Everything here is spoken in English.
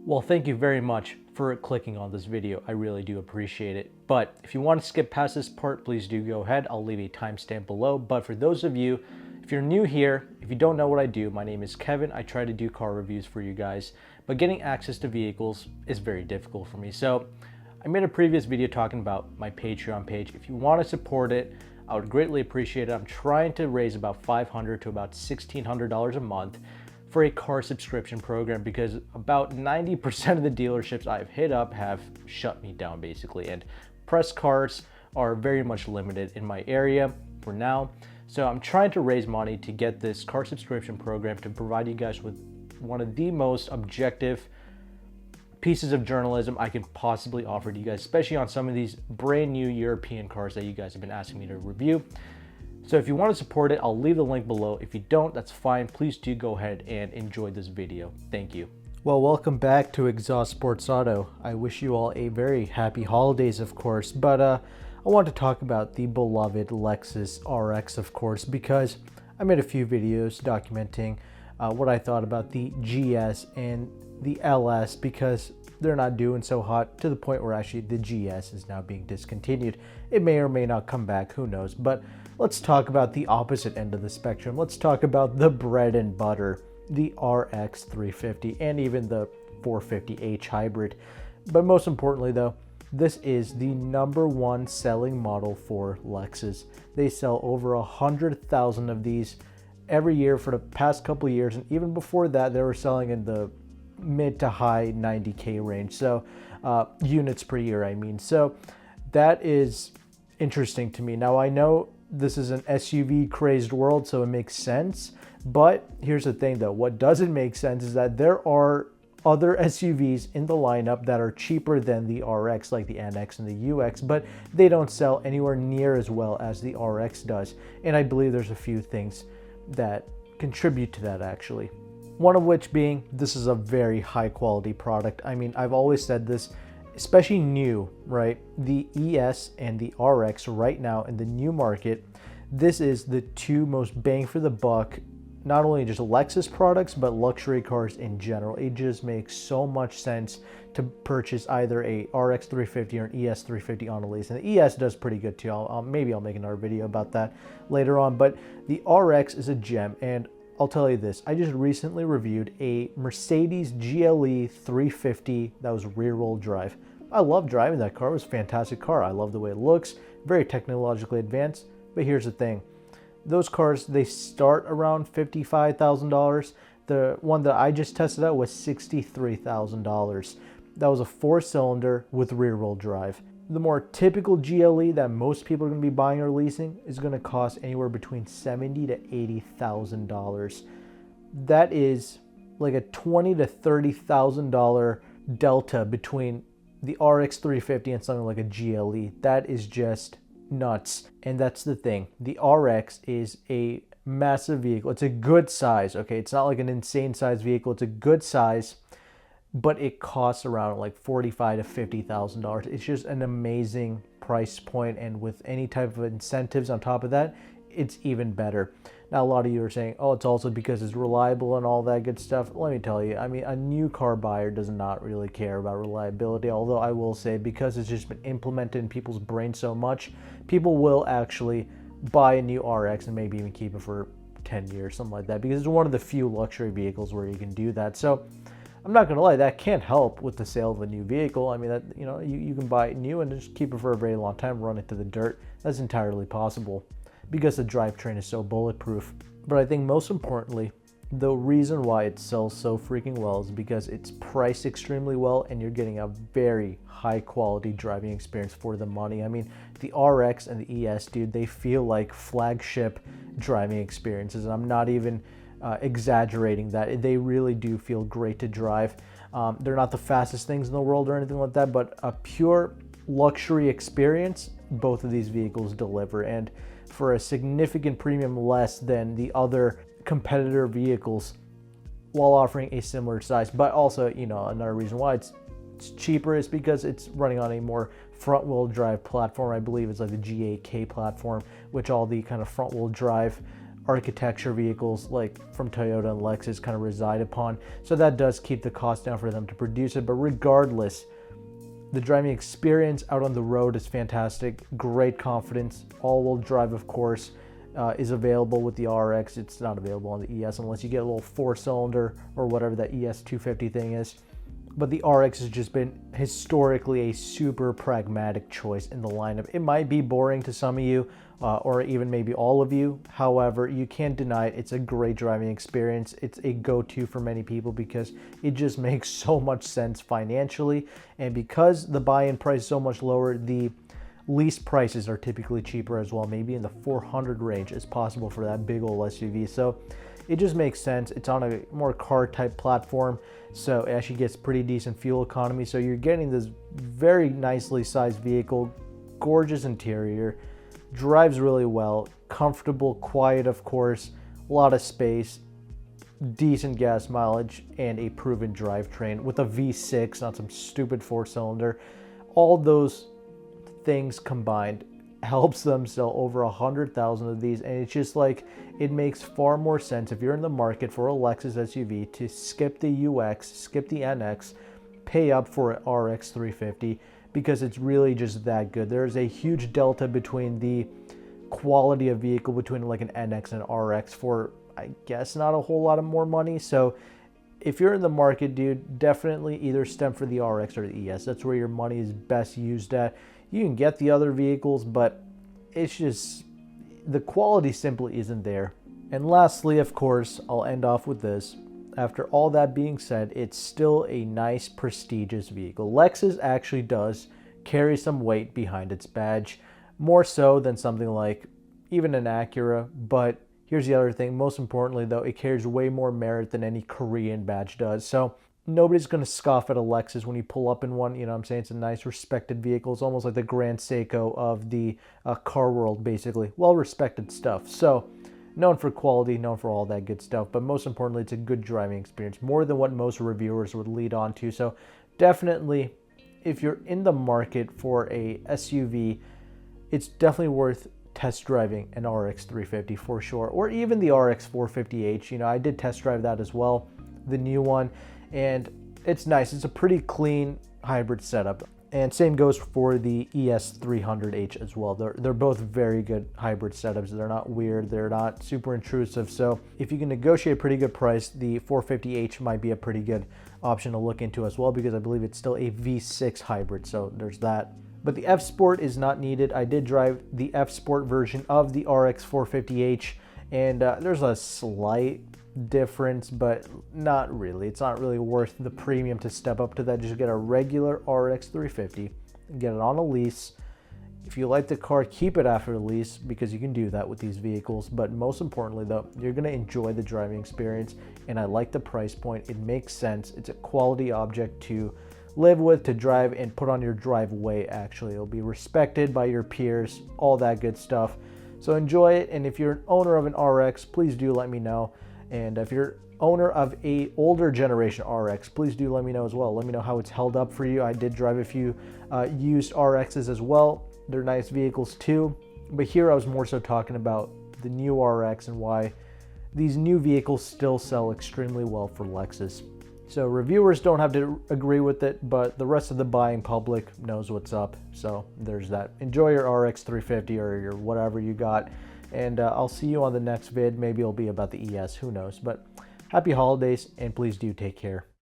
Well, thank you very much for clicking on this video. I really do appreciate it. But if you want to skip past this part, please do go ahead. I'll leave a timestamp below. But for those of you, if you're new here, if you don't know what I do, my name is Kevin. I try to do car reviews for you guys, but getting access to vehicles is very difficult for me. So I made a previous video talking about my Patreon page. If you want to support it, I would greatly appreciate it. I'm trying to raise about $500 to about $1,600 a month for a car subscription program, because about 90% of the dealerships I've hit up have shut me down basically, and press cars are very much limited in my area for now. So I'm trying to raise money to get this car subscription program to provide you guys with one of the most objective pieces of journalism I can possibly offer to you guys, especially on some of these brand new European cars that you guys have been asking me to review. So if you want to support it, I'll leave the link below. If you don't, that's fine. Please do go ahead and enjoy this video. Thank you. Well, welcome back to Exhaust Sports Auto. I wish you all a very happy holidays, of course, but I want to talk about the beloved Lexus RX, of course, because I made a few videos documenting what I thought about the GS and the LS, because they're not doing so hot, to the point where actually the GS is now being discontinued. It may or may not come back, who knows, but let's talk about the opposite end of the spectrum. Let's talk about the bread and butter, the RX 350 and even the 450h hybrid. But most importantly though, this is the #1 selling model for Lexus. They sell over 100,000 of these every year for the past couple of years, and even before that they were selling in the mid to high 90k range, so units per year I mean. So that is interesting to me. Now I know this is an SUV crazed world, so it makes sense, but here's the thing though, what doesn't make sense is that there are other SUVs in the lineup that are cheaper than the RX, like the NX and the UX, but they don't sell anywhere near as well as the RX does. And I believe there's a few things that contribute to that actually. One of which being, this is a very high quality product. I mean, I've always said this, especially new, right? The ES and the RX right now in the new market, this is the two most bang for the buck, not only just Lexus products, but luxury cars in general. It just makes so much sense to purchase either a RX 350 or an ES 350 on a lease. And the ES does pretty good too. Maybe I'll make another video about that later on, but the RX is a gem. And I'll tell you this, I just recently reviewed a Mercedes GLE 350 that was rear-wheel drive. I love driving that car. It was a fantastic car. I love the way it looks, very technologically advanced. But here's the thing, those cars, they start around $55,000. The one that I just tested out was $63,000. That was a 4-cylinder with rear-wheel drive. The more typical GLE that most people are going to be buying or leasing is going to cost anywhere between $70,000 to $80,000. That is like a $20,000 to $30,000 delta between the RX 350 and something like a GLE. That is just nuts. And that's the thing. The RX is a massive vehicle. It's a good size, okay? It's not like an insane size vehicle. It's a good size, but it costs around like $45,000 to $50,000. It's just an amazing price point, and with any type of incentives on top of that, it's even better. Now, a lot of you are saying, oh, it's also because it's reliable and all that good stuff. Let me tell you, I mean, a new car buyer does not really care about reliability, although I will say, because it's just been implemented in people's brains so much, people will actually buy a new RX and maybe even keep it for 10 years, something like that, because it's one of the few luxury vehicles where you can do that. So I'm not gonna lie, that can't help with the sale of a new vehicle. I mean, that, you know, you can buy it new and just keep it for a very long time, run it to the dirt. That's entirely possible because the drivetrain is so bulletproof. But I think most importantly, the reason why it sells so freaking well is because it's priced extremely well and you're getting a very high quality driving experience for the money. I mean, the RX and the ES, dude, they feel like flagship driving experiences. And I'm not even exaggerating that. They really do feel great to drive. They're not the fastest things in the world or anything like that, but a pure luxury experience, both of these vehicles deliver, and for a significant premium less than the other competitor vehicles, while offering a similar size. But also, you know, another reason why it's cheaper is because it's running on a more front-wheel drive platform. I believe it's like the G8K platform, which all the kind of front-wheel drive architecture vehicles like from Toyota and Lexus kind of reside upon. So that does keep the cost down for them to produce it. But regardless, the driving experience out on the road is fantastic. Great confidence. All-wheel drive, of course, is available with the RX. It's not available on the ES unless you get a little 4-cylinder or whatever that ES 250 thing is. But the RX has just been historically a super pragmatic choice in the lineup. It might be boring to some of you, or even maybe all of you. However, you can't deny it. It's a great driving experience. It's a go-to for many people because it just makes so much sense financially. And because the buy-in price is so much lower, the lease prices are typically cheaper as well. Maybe in the 400 range is possible for that big old SUV. So it just makes sense. It's on a more car type platform, so it actually gets pretty decent fuel economy. So you're getting this very nicely sized vehicle, gorgeous interior, drives really well, comfortable, quiet, of course, a lot of space, decent gas mileage, and a proven drivetrain with a V6, not some stupid 4-cylinder. All those things combined helps them sell over 100,000 of these, and it's just like, it makes far more sense if you're in the market for a Lexus SUV to skip the UX, skip the NX, pay up for an RX 350, because it's really just that good. There's a huge delta between the quality of vehicle between like an NX and an RX for, I guess, not a whole lot of more money. So if you're in the market, dude, definitely either stem for the RX or the ES. That's where your money is best used at. You can get the other vehicles, but it's just, the quality simply isn't there. And lastly, of course, I'll end off with this. After all that being said, it's still a nice, prestigious vehicle. Lexus actually does carry some weight behind its badge, more so than something like even an Acura. But here's the other thing, most importantly though, it carries way more merit than any Korean badge does. So nobody's going to scoff at a Lexus when you pull up in one. You know what I'm saying? It's a nice, respected vehicle. It's almost like the Grand Seiko of the car world, basically. Well-respected stuff. So known for quality, known for all that good stuff. But most importantly, it's a good driving experience, more than what most reviewers would lead on to. So definitely, if you're in the market for a SUV, it's definitely worth test driving an RX 350 for sure, or even the RX 450h. You know, I did test drive that as well, the new one, and it's nice. It's a pretty clean hybrid setup. And same goes for the ES 300h as well. They're both very good hybrid setups. They're not weird, they're not super intrusive. So if you can negotiate a pretty good price, the 450h might be a pretty good option to look into as well, because I believe it's still a V6 hybrid, so there's that. But the F Sport is not needed. I did drive the F Sport version of the RX 450h, and there's a slight difference, but not really. It's not really worth the premium to step up to that. Just get a regular RX 350, get it on a lease. If you like the car, keep it after the lease, because you can do that with these vehicles. But most importantly though, you're going to enjoy the driving experience, and I like the price point. It makes sense. It's a quality object to live with, to drive, and put on your driveway. Actually, it'll be respected by your peers, all that good stuff. So enjoy it, and if you're an owner of an RX, please do let me know. And if you're owner of a older generation RX, please do let me know as well. Let me know how it's held up for you. I did drive a few used RXs as well. They're nice vehicles too. But here I was more so talking about the new RX and why these new vehicles still sell extremely well for Lexus. So reviewers don't have to agree with it, but the rest of the buying public knows what's up. So there's that. Enjoy your RX 350 or your whatever you got. And I'll see you on the next vid. Maybe it'll be about the ES, who knows. But happy holidays, and please do take care.